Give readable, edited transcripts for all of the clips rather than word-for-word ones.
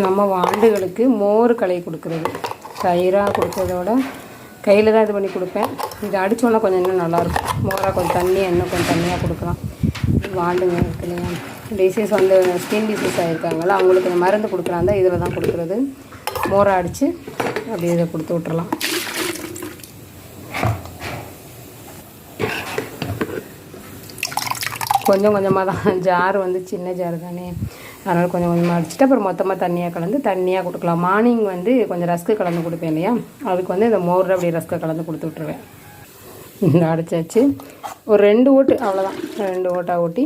நம்ம வாண்டுகளுக்கு மோர் கலக்கி கொடுக்குறது. தயிராக கொடுக்கறதோட கையில் தான் இது பண்ணி கொடுப்பேன். இது அடித்தோன்னா கொஞ்சம் இன்னும் நல்லாயிருக்கும். மோராக கொஞ்சம் தண்ணியாக இன்னும் கொஞ்சம் தண்ணியாக கொடுக்கலாம். வாண்டுங்க இருக்கு இல்லையா, டிசீஸ் வந்து ஸ்கின் டிசீஸ் ஆகிருக்காங்களா, அவங்களுக்கு இந்த மருந்து கொடுக்குறாங்க இதில் தான் கொடுக்குறது. மோரை அடித்து அப்படியே இதை கொடுத்து விட்றலாம். கொஞ்சம் கொஞ்சமாக தான், ஜார் வந்து சின்ன ஜார் தானே, அதனால் கொஞ்சம் கொஞ்சமாக அடிச்சுட்டு அப்புறம் மொத்தமாக தண்ணியாக கலந்து தண்ணியாக கொடுக்கலாம். மார்னிங் வந்து கொஞ்சம் ரஸ்க்கு கலந்து கொடுப்பேன் இல்லையா, அதுக்கு வந்து இந்த மோரில் அப்படியே ரஸ்க்கை கலந்து கொடுத்து விட்ருவேன். இந்த அடிச்சாச்சு. ஒரு 2 ஓட்டு அவ்வளோதான், 2 ஓட்டாக ஓட்டி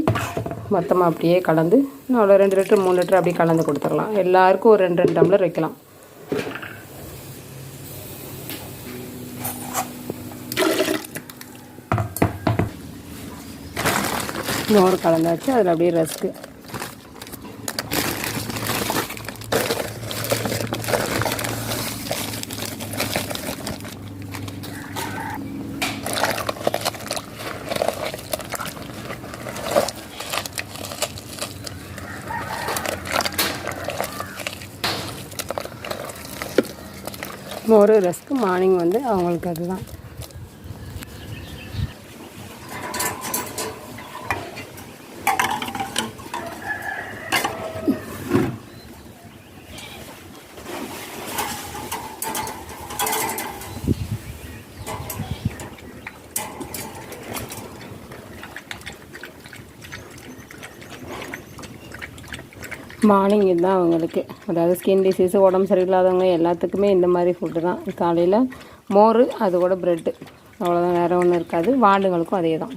மொத்தமாக அப்படியே கலந்து அவ்வளோ 2 லிட்டர் 3 லிட்டர் அப்படியே கலந்து கொடுத்துடலாம். எல்லாருக்கும் ஒரு 2 டம்ளர் வைக்கலாம். மோர் கலந்தாச்சு. அதில் அப்படியே ரஸ்க்கு மோர் ரஸ்க்கு மார்னிங் வந்து அவங்களுக்கு அதுதான். மார்னிங் இதுதான் அவங்களுக்கு, அதாவது ஸ்கின் டிசீஸு, உடம்பு சரியில்லாதவங்க எல்லாத்துக்குமே இந்த மாதிரி ஃபுட்டு தான். காலையில் மோர் அது கூட ப்ரெட்டு, அவ்வளோதான், வேறு ஒன்றும் இருக்காது. வாண்டுங்களுக்கும் அதே தான்.